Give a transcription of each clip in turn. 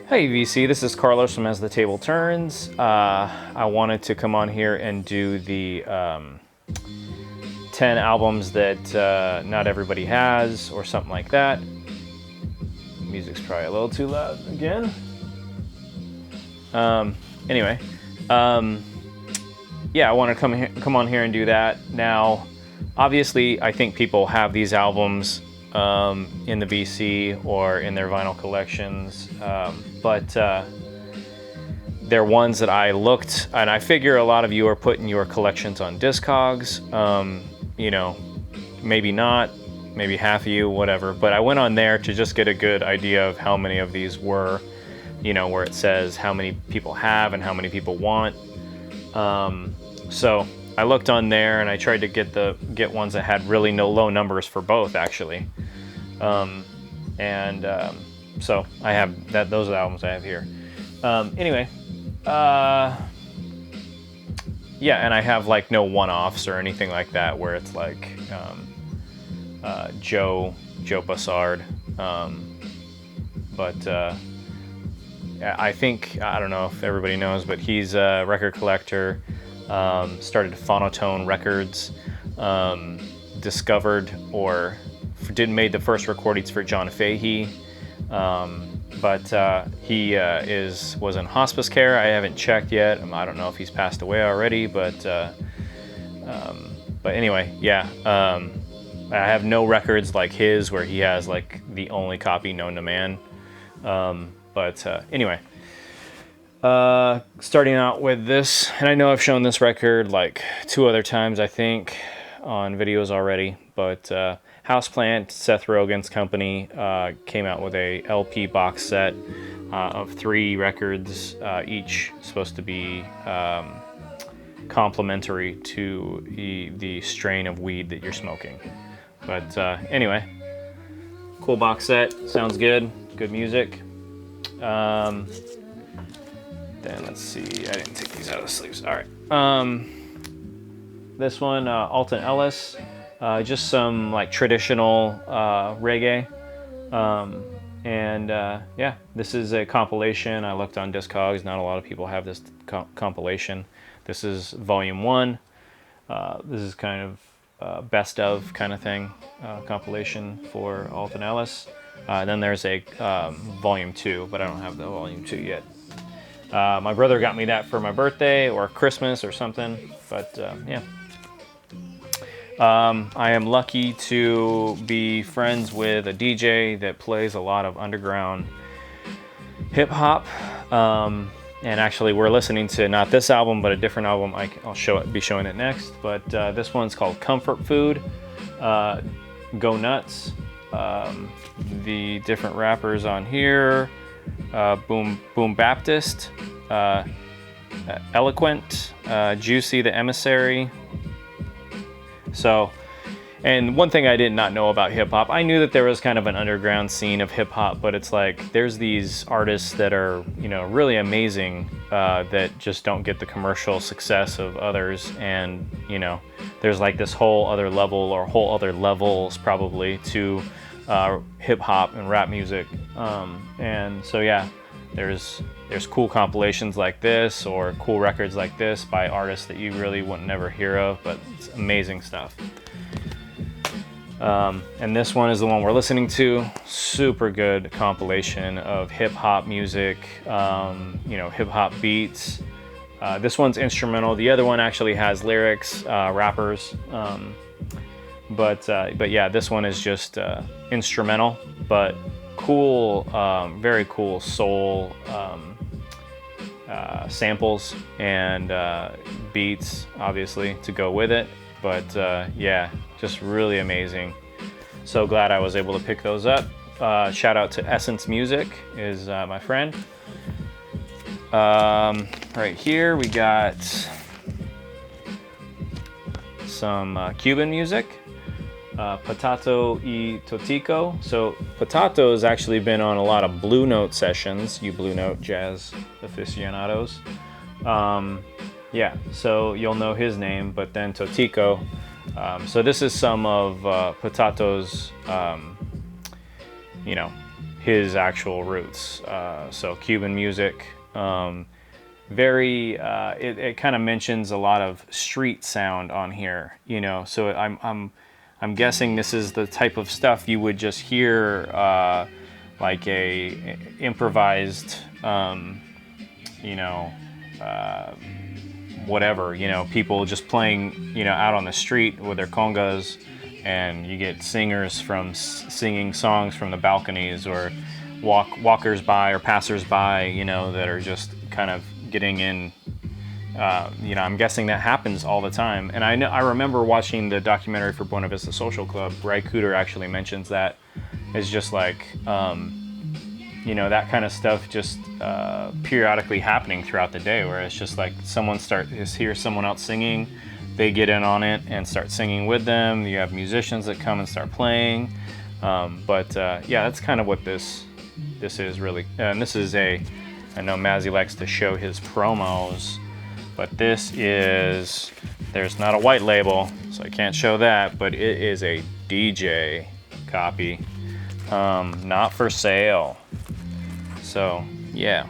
Hey VC, this is Carlos from As the Table Turns. I wanted to come on here and do the 10 albums that not everybody has, or something like that. Music's probably a little too loud again. Anyway, yeah, I want to come on here and do that. Now, obviously, I think people have these albums in the VC or in their vinyl collections, but they're ones that I looked, and I figure a lot of you are putting your collections on Discogs. You know, maybe not, maybe half of you, whatever. But I went on there to just get a good idea of how many of these were, you know, where it says how many people have and how many people want. So I looked on there and I tried to get ones that had really low numbers for both, actually. So I have those are the albums I have here. Anyway, yeah, and I have like no one-offs or anything like that where it's like Joe Bussard. But I think, I don't know if everybody knows, but he's a record collector. Started Phonotone Records, discovered or made the first recordings for John Fahey, but he was in hospice care. I haven't checked yet. I don't know if he's passed away already, but anyway, yeah. I have no records like his where he has like the only copy known to man. Anyway. Starting out with this, and I know I've shown this record like 2 other times, I think, on videos already, but Houseplant, Seth Rogen's company, came out with a LP box set of 3 records, each supposed to be complementary to the strain of weed that you're smoking. But anyway, cool box set, sounds good music. Then let's see, I didn't take these out of the sleeves. All right. This one, Alton Ellis, just some like traditional reggae. Yeah, this is a compilation. I looked on Discogs. Not a lot of people have this compilation. This is volume 1. This is kind of best of kind of thing, compilation for Alton Ellis. Then there's a volume 2, but I don't have the volume 2 yet. My brother got me that for my birthday or Christmas or something, but yeah. I am lucky to be friends with a DJ that plays a lot of underground hip hop. And actually, we're listening to not this album, but a different album. I'll be showing it next. But this one's called Comfort Food. Go Nuts. The different rappers on here. Boom Baptist, Eloquent, Juicy the Emissary. So, and one thing I did not know about hip hop, I knew that there was kind of an underground scene of hip hop, but it's like there's these artists that are, you know, really amazing, that just don't get the commercial success of others, and you know, there's like this whole other level or whole other levels probably to hip hop and rap music, and so yeah, there's cool compilations like this or cool records like this by artists that you really wouldn't never hear of, but it's amazing stuff. And this one is the one we're listening to. Super good compilation of hip hop music, you know, hip hop beats. This one's instrumental. The other one actually has lyrics, rappers. But yeah, this one is just instrumental, but cool, very cool soul samples and beats, obviously, to go with it. But yeah, just really amazing. So glad I was able to pick those up. Shout out to Essence Music, is my friend. Right here we got some Cuban music. Potato y Totico. So Potato has actually been on a lot of Blue Note sessions, you Blue Note jazz aficionados. Yeah, so you'll know his name, but then Totico. So this is some of Potato's, you know, his actual roots. So Cuban music, very it kind of mentions a lot of street sound on here, you know. So I'm guessing this is the type of stuff you would just hear like a improvised you know, whatever, you know, people just playing, you know, out on the street with their congas, and you get singers from singing songs from the balconies, or walkers by or passers by, you know, that are just kind of getting in. You know, I'm guessing that happens all the time. And I remember watching the documentary for Buena Vista Social Club. Ray Cooder actually mentions that. It's just like, you know, that kind of stuff just periodically happening throughout the day, where it's just like someone hears someone else singing, they get in on it and start singing with them. You have musicians that come and start playing. But yeah, that's kind of what this is really. And this is I know Mazzy likes to show his promos, but this is, there's not a white label, so I can't show that, but it is a DJ copy, not for sale. So yeah,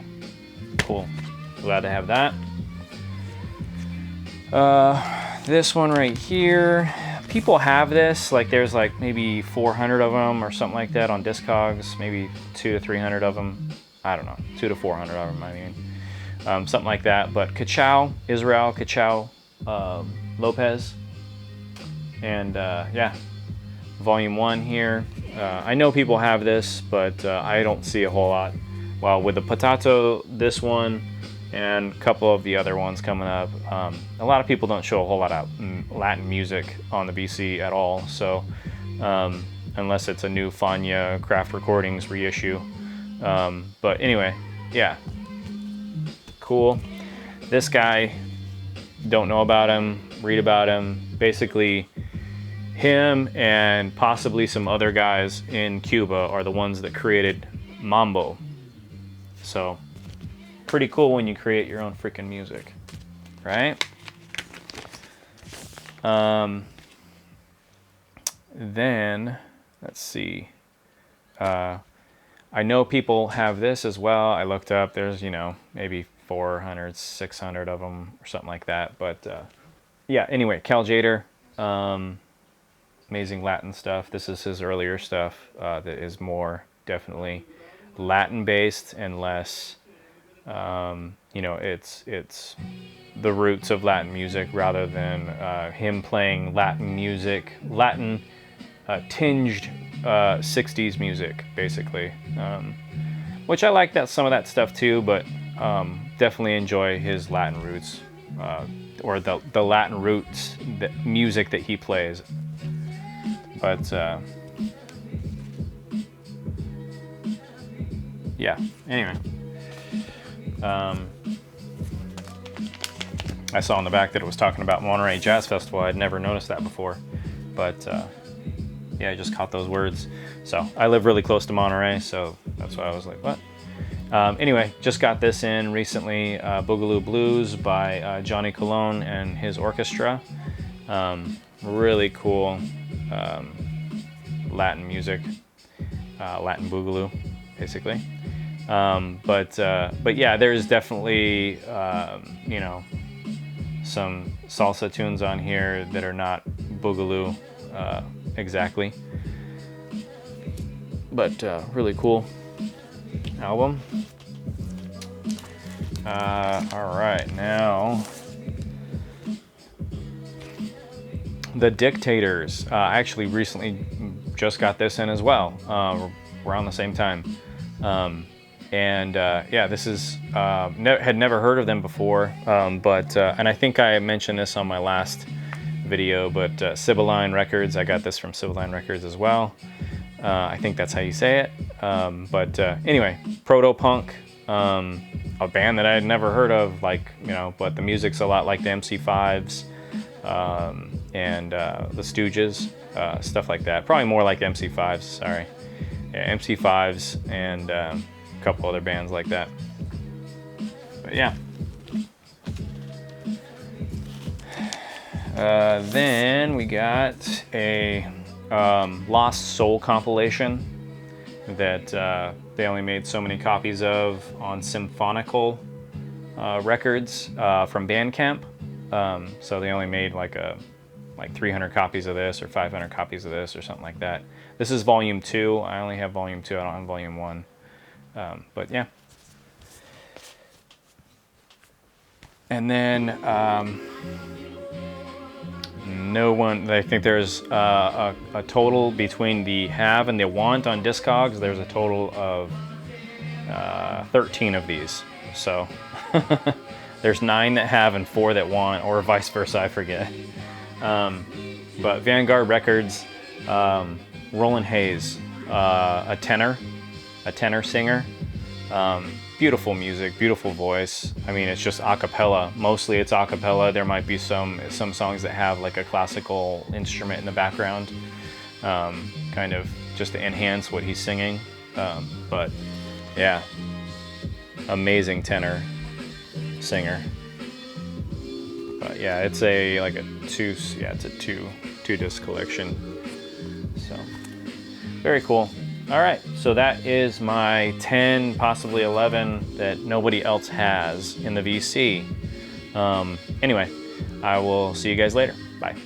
cool. Glad to have that. This one right here, people have this, like there's like maybe 400 of them or something like that on Discogs, maybe 200 to 300 of them. I don't know, 200 to 400 of them, I mean. Something like that. But Cachao, Israel Cachao Lopez. And yeah, volume 1 here. I know people have this, but I don't see a whole lot. Well, with the Potato, this one, and a couple of the other ones coming up. A lot of people don't show a whole lot of Latin music on the BC at all, so unless it's a new Fania Craft Recordings reissue. But anyway, yeah, cool. This guy, don't know about him, read about him. Basically, him and possibly some other guys in Cuba are the ones that created mambo. So pretty cool when you create your own freaking music, right? Then let's see. I know people have this as well. I looked up, there's, you know, maybe 400, 600 of them or something like that. But yeah, anyway, Cal Jader, amazing Latin stuff. This is his earlier stuff that is more definitely Latin based and less, you know, it's the roots of Latin music rather than him playing Latin music, Latin tinged 60s music, basically, which I like that some of that stuff too, but definitely enjoy his Latin roots, or the Latin roots, the music that he plays. But yeah, anyway, I saw on the back that it was talking about Monterey Jazz Festival. I'd never noticed that before, but yeah, I just caught those words. So I live really close to Monterey, so that's why I was like, what? Anyway, just got this in recently, Boogaloo Blues by Johnny Colon and his orchestra. Really cool Latin music, Latin boogaloo, basically. But yeah, there's definitely, you know, some salsa tunes on here that are not boogaloo exactly. But really cool album. All right, now The Dictators. I actually recently just got this in as well, around the same time. And yeah, this is had never heard of them before, but and I think I mentioned this on my last video, but Sibylline Records, I got this from Sibylline Records as well. I think that's how you say it. But anyway, proto-punk, a band that I had never heard of, like, you know, but the music's a lot like the MC5s and the Stooges, stuff like that. Probably more like MC5s, sorry. Yeah, MC5s and a couple other bands like that. But yeah. Then we got a Lost Soul compilation that they only made so many copies of on Symphonical Records from Bandcamp. So they only made like 300 copies of this or 500 copies of this or something like that. This is volume 2. I only have volume 2. I don't have volume 1. But yeah. And then I think there's a total between the have and the want on Discogs. There's a total of 13 of these. So there's 9 that have and 4 that want, or vice versa, I forget. But Vanguard Records, Roland Hayes, a tenor singer. Beautiful music, beautiful voice. I mean, it's just a cappella. Mostly it's a cappella. There might be some songs that have like a classical instrument in the background, kind of just to enhance what he's singing. But yeah, amazing tenor singer. But yeah, it's a two disc collection. So very cool. All right, so that is my 10, possibly 11 that nobody else has in the VC. Anyway, I will see you guys later. Bye.